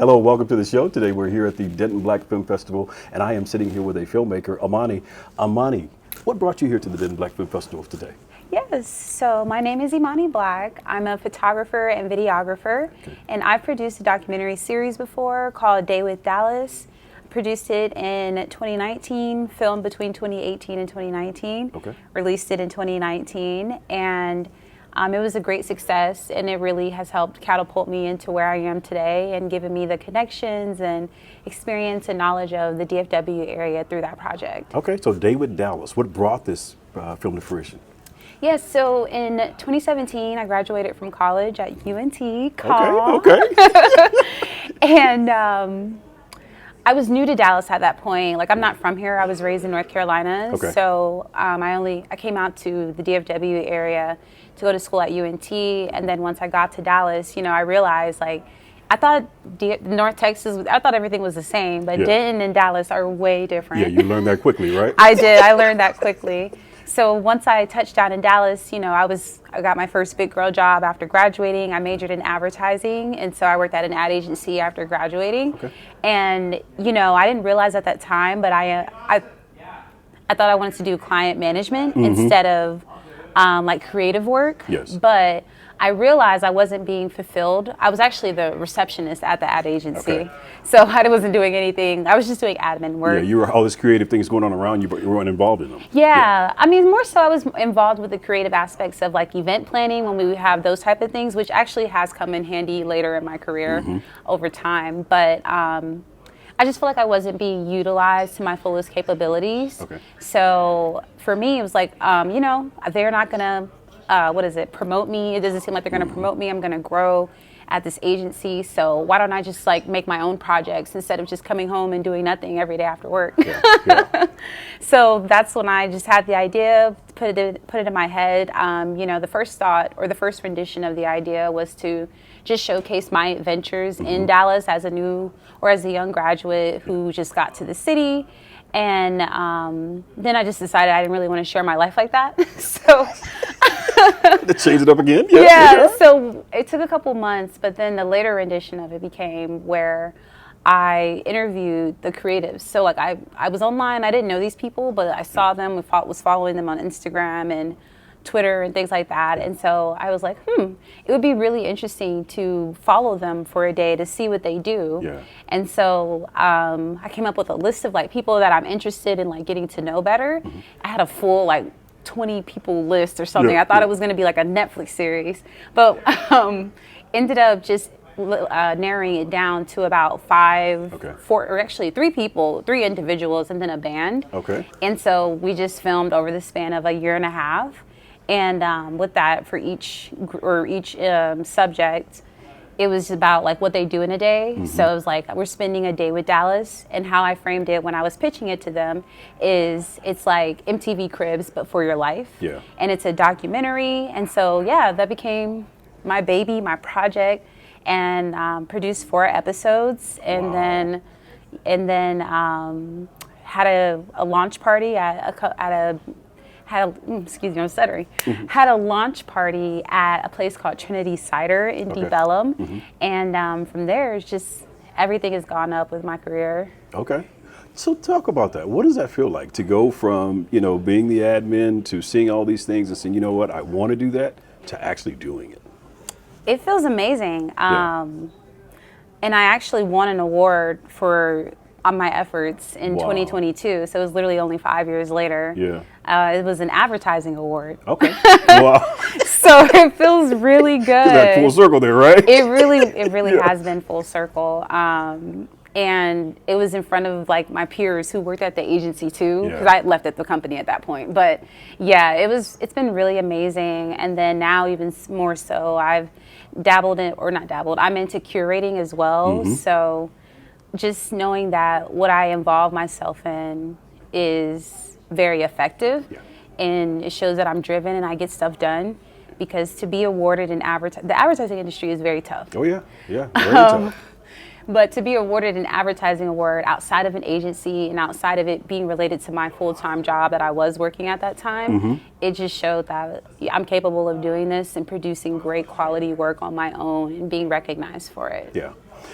Hello, welcome to the show. Today we're here at the Denton Black Film Festival, and I am sitting here with a filmmaker, Imani. Imani, what brought you here to the Denton Black Film Festival today? Yes, so my name is Imani Black. I'm a photographer and videographer, and I've produced a documentary series before called Day with Dallas. Produced it in 2019, filmed between 2018 and 2019, released it in 2019, and it was a great success, and it really has helped catapult me into where I am today and given me the connections and experience and knowledge of the DFW area through that project. Okay, so Day with Dallas, what brought this film to fruition? Yes, so in 2017, I graduated from college at UNT. Okay. And I was new to Dallas at that point. Like, I'm not from here. I was raised in North Carolina. So I came out to the DFW area to go to school at UNT. And then once I got to Dallas, you know, I realized, like, I thought North Texas, I thought everything was the same, but Denton and Dallas are way different. Yeah, you learned that quickly, right? I did. I learned that quickly. So once I touched down in Dallas, you know, I got my first big girl job after graduating. I majored in advertising, and so I worked at an ad agency after graduating. And, you know, I didn't realize at that time, but I thought I wanted to do client management instead of like creative work. But I realized I wasn't being fulfilled. I was actually the receptionist at the ad agency. So I wasn't doing anything. I was just doing admin work. Yeah, you were all these creative things going on around you, but you weren't involved in them. Yeah. I mean, more so I was involved with the creative aspects of like event planning when we would have those type of things, which actually has come in handy later in my career over time. But I just feel like I wasn't being utilized to my fullest capabilities. So for me, it was like, you know, they're not going to promote me. It doesn't seem like they're going to promote me. I'm going to grow at this agency. So why don't I just like make my own projects instead of just coming home and doing nothing every day after work? So that's when I just had the idea, put it in my head. You know, the first thought or the first rendition of the idea was to just showcase my adventures in Dallas as a young graduate who just got to the city. And then I just decided I didn't really want to share my life like that. So to change it up again? So it took a couple months, but then the later rendition of it became where I interviewed the creatives. So like I was online, I didn't know these people, but I saw them, was following them on Instagram and Twitter and things like that. And so I was like, it would be really interesting to follow them for a day to see what they do. And so I came up with a list of like people that I'm interested in like getting to know better. I had a full like 20 people list or something. I thought it was going to be like a Netflix series, but ended up just narrowing it down to about three individuals and then a band. And so we just filmed over the span of a year and a half. And with that, for each subject, it was about like what they do in a day. So it was like, we're spending a day with Dallas, and how I framed it when I was pitching it to them is it's like MTV Cribs, but for your life. And it's a documentary. And so, yeah, that became my baby, my project, and produced 4 episodes. And then had a launch party had a launch party at a place called Trinity Cider in Deep Ellum. And from there, it's just everything has gone up with my career. So talk about that. What does that feel like to go from, you know, being the admin to seeing all these things and saying, you know what, I want to do that, to actually doing it? It feels amazing. And I actually won an award on my efforts in 2022. So it was literally only 5 years later. It was an advertising award. So it feels really good. That full circle there, right? It really has been full circle. And it was in front of like my peers who worked at the agency too, because I left at the company at that point. But yeah, it's been really amazing. And then now even more so, I'm into curating as well. So just knowing that what I involve myself in is very effective, and it shows that I'm driven and I get stuff done. Because to be awarded the advertising industry is very tough. Very tough. But to be awarded an advertising award outside of an agency and outside of it being related to my full-time job that I was working at that time, it just showed that I'm capable of doing this and producing great quality work on my own and being recognized for it.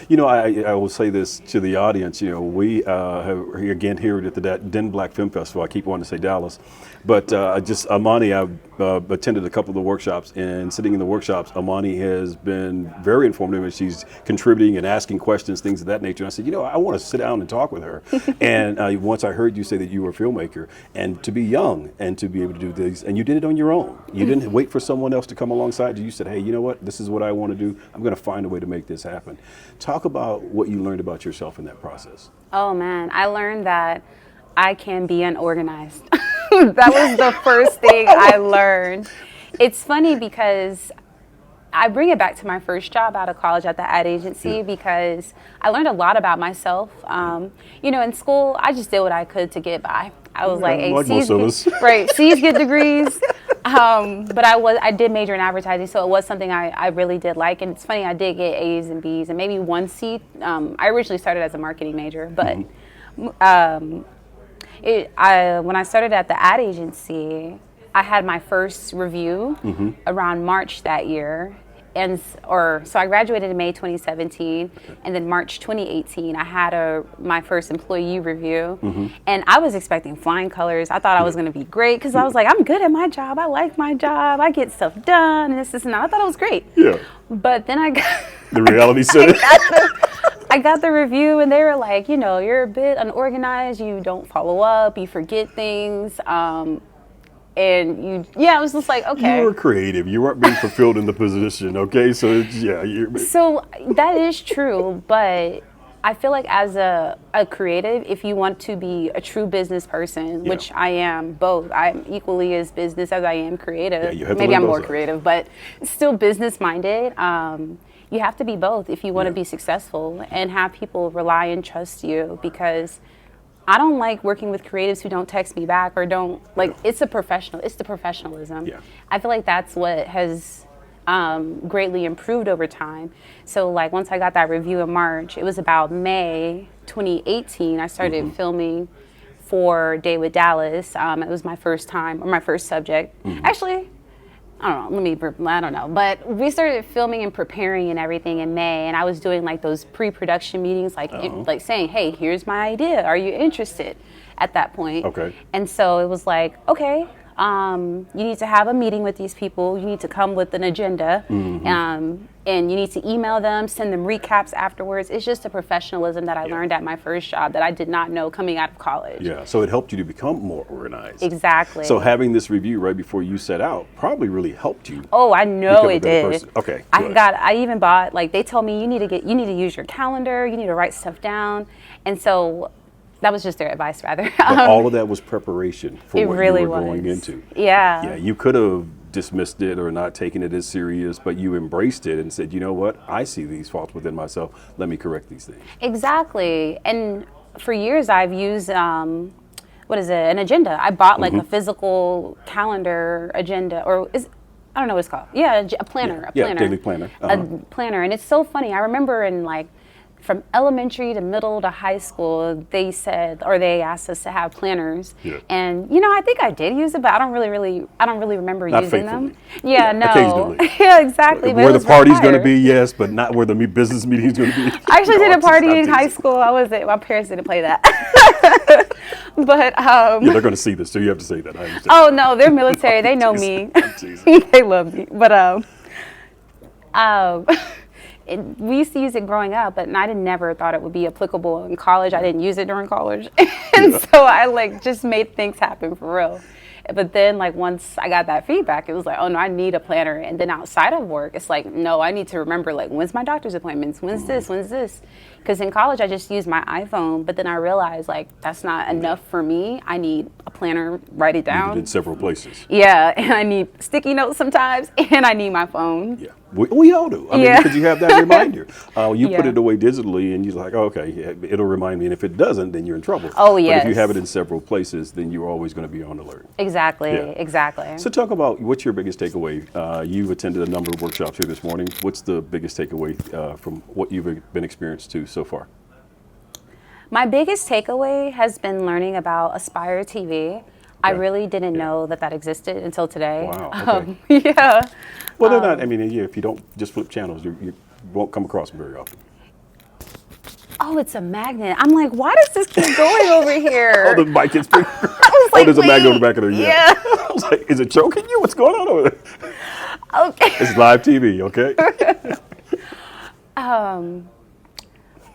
You know, I will say this to the audience. You know, we have again here at the Denton Black Film Festival. I keep wanting to say Dallas, but just Amani. I've attended a couple of the workshops, and sitting in the workshops, Amani has been very informative, and she's contributing and asking questions, things of that nature. And I said, you know, I want to sit down and talk with her. And once I heard you say that you were a filmmaker, and to be young and to be able to do these, and you did it on your own. You didn't wait for someone else to come alongside you. You said, hey, you know what? This is what I want to do. I'm going to find a way to make this happen. Talk about what you learned about yourself in that process. Oh man, I learned that I can be unorganized. That was the first thing I learned. It's funny because I bring it back to my first job out of college at the ad agency because I learned a lot about myself. You know, in school, I just did what I could to get by. I was like, hey, like most of us. Right, C's get degrees. But I did major in advertising, so it was something I really did like. And it's funny, I did get A's and B's and maybe one C. I originally started as a marketing major, but when I started at the ad agency, I had my first review around March that year. So I graduated in May 2017, and then March 2018, I had my first employee review, and I was expecting flying colors. I thought I was going to be great because I was like, I'm good at my job. I like my job. I get stuff done, and this and that. I thought it was great. Yeah. But then I got the reality set in. I got the review, and they were like, you know, you're a bit unorganized. You don't follow up. You forget things. And I was just like, okay. You were creative. You weren't being fulfilled in the position, okay? So, So that is true, but I feel like as a creative, if you want to be a true business person, which I am both, I'm equally as business as I am creative. Yeah, maybe I'm more creative, but still business-minded. You have to be both if you want to be successful and have people rely and trust you, because I don't like working with creatives who don't text me back or don't, like, it's the professionalism. Yeah. I feel like that's what has greatly improved over time. So, like, once I got that review in March, it was about May 2018, I started filming for Day with Dallas. It was my first time, or my first subject. Actually, I don't know, but we started filming and preparing and everything in May, and I was doing like those pre-production meetings, like like saying, hey, here's my idea, are you interested at that point? Okay. And so it was like, okay, you need to have a meeting with these people, you need to come with an agenda, and you need to email them, send them recaps afterwards. It's just a professionalism that I learned at my first job that I did not know coming out of college. Yeah, so it helped you to become more organized. Exactly. So having this review right before you set out probably really helped you. Oh, I know it did. Person. Okay. I even bought, like, they told me you need to use your calendar, you need to write stuff down, and so that was just their advice, rather. But all of that was preparation for what you were going into. Yeah. Yeah, you could have dismissed it or not taken it as serious, but you embraced it and said, you know what, I see these faults within myself, let me correct these things. Exactly. And for years I've used an agenda. I bought like a physical calendar agenda, or I don't know what it's called. Yeah, a planner. Yeah, daily planner. A planner. And it's so funny. I remember in, like, from elementary to middle to high school, they asked us to have planners. Yeah. And, you know, I think I did use it, but I don't really remember not using faithfully. them. Yeah, no. Occasionally. Yeah, exactly. Where the party's going to be, yes, but not where the business meeting's going to be. I actually did a party in high school. My parents didn't play that. But yeah, they're going to see this, so you have to say that. I understand. Oh no, they're military. They know me. They love me. But we used to use it growing up, but I never thought it would be applicable in college. I didn't use it during college, and so I just made things happen for real. But then, like, once I got that feedback, it was like, oh no, I need a planner. And then outside of work, it's like, no, I need to remember, like, when's my doctor's appointments? When's this? Because in college, I just used my iPhone, but then I realized, like, that's not enough for me. I need a planner, write it down. Need it in several places. Yeah, and I need sticky notes sometimes, and I need my phone. Yeah, we all do. I mean, because you have that reminder. You put it away digitally, and you're like, oh, okay, it'll remind me. And if it doesn't, then you're in trouble. Oh, yes. But if you have it in several places, then you're always going to be on alert. Exactly. So talk about, what's your biggest takeaway? You've attended a number of workshops here this morning. What's the biggest takeaway from what you've been experienced to so far? My biggest takeaway has been learning about Aspire TV. I really didn't know that existed until today. Wow. Okay. Yeah. Well, they're not. I mean, if you don't just flip channels, you won't come across them very often. oh, it's a magnet. I'm like, why does this keep going over here? Oh, the mic is big. I was Oh, like, there's a magnet on the wait, back of there. yeah. I was like, is it choking you? What's going on over there? Okay. It's live TV, okay?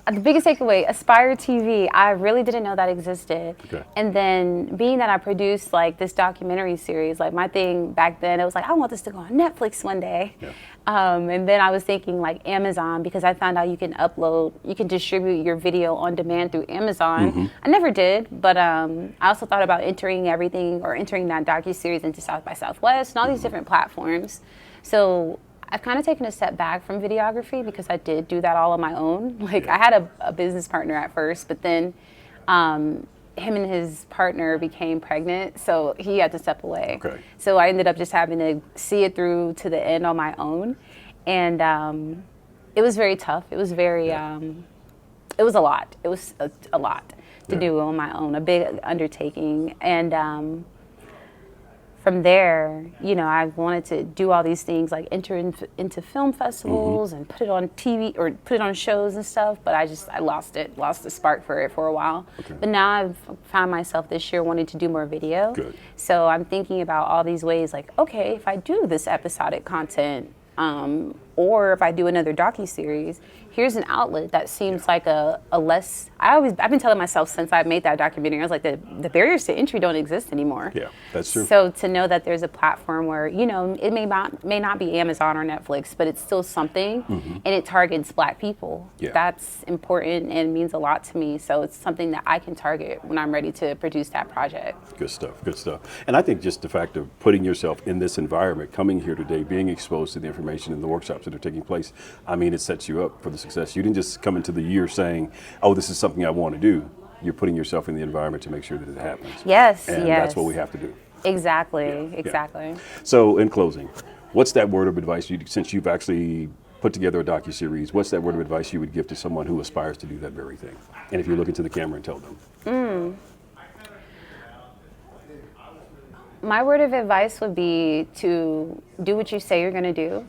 The biggest takeaway, Aspire TV, I really didn't know that existed. Okay. And then being that I produced like this documentary series, like my thing back then, it was like, I want this to go on Netflix one day. Yeah. And then I was thinking like Amazon, because I found out you can distribute your video on demand through Amazon. I never did, but I also thought about entering that docuseries into South by Southwest and all these different platforms. So I've kind of taken a step back from videography because I did do that all on my own. Like I had a business partner at first, but then him and his partner became pregnant, so he had to step away. Okay. So I ended up just having to see it through to the end on my own. And it was very tough. It was very, it was a lot. It was a lot to do on my own, a big undertaking. And from there, you know, I wanted to do all these things like enter into film festivals and put it on TV or put it on shows and stuff, but I lost the spark for it for a while. Okay. But now I've found myself this year wanting to do more video. Good. So I'm thinking about all these ways like, okay, if I do this episodic content, or if I do another docuseries, here's an outlet that seems like a less. I've been telling myself since I made that documentary, I was like, the barriers to entry don't exist anymore. Yeah, that's true. So to know that there's a platform where, you know, it may not be Amazon or Netflix, but it's still something, and it targets Black people. Yeah. That's important and means a lot to me. So it's something that I can target when I'm ready to produce that project. Good stuff, good stuff. And I think just the fact of putting yourself in this environment, coming here today, being exposed to the information in the workshops that are taking place, I mean, it sets you up for the success. You didn't just come into the year saying, oh, this is something I want to do. You're putting yourself in the environment to make sure that it happens. Yes, and yes. that's what we have to do. Exactly, Yeah, exactly. Yeah. So in closing, what's that word of advice, since you've actually put together a docuseries, what's that word of advice you would give to someone who aspires to do that very thing? And if you look into the camera and tell them. My word of advice would be to do what you say you're going to do.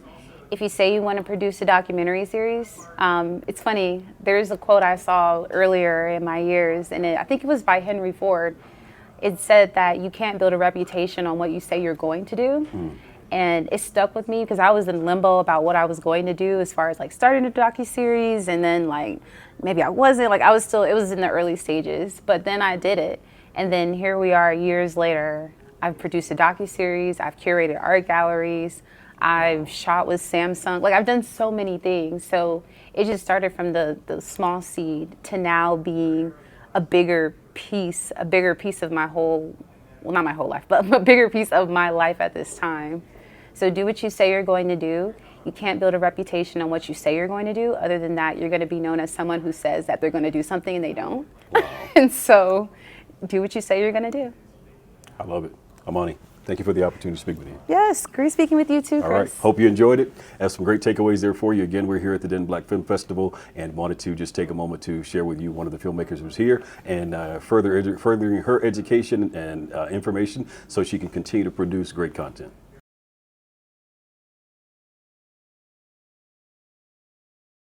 If you say you want to produce a documentary series, it's funny, there's a quote I saw earlier in my years, and I think it was by Henry Ford. It said that you can't build a reputation on what you say you're going to do. And it stuck with me because I was in limbo about what I was going to do as far as like starting a docuseries, and then like maybe I wasn't, like I was still, it was in the early stages, but then I did it. And then here we are years later. I've produced a docuseries, I've curated art galleries, I've shot with Samsung, like I've done so many things. So it just started from the small seed to now being a bigger piece of my whole, well, not my whole life, but a bigger piece of my life at this time. So do what you say you're going to do. You can't build a reputation on what you say you're going to do. Other than that, you're going to be known as someone who says that they're going to do something and they don't. Wow. And so do what you say you're going to do. I love it. Amani, thank you for the opportunity to speak with you. Yes, great speaking with you too, Chris. All right, hope you enjoyed it. Have some great takeaways there for you. Again, we're here at the Denton Black Film Festival and wanted to just take a moment to share with you one of the filmmakers who's here and furthering her education and information so she can continue to produce great content.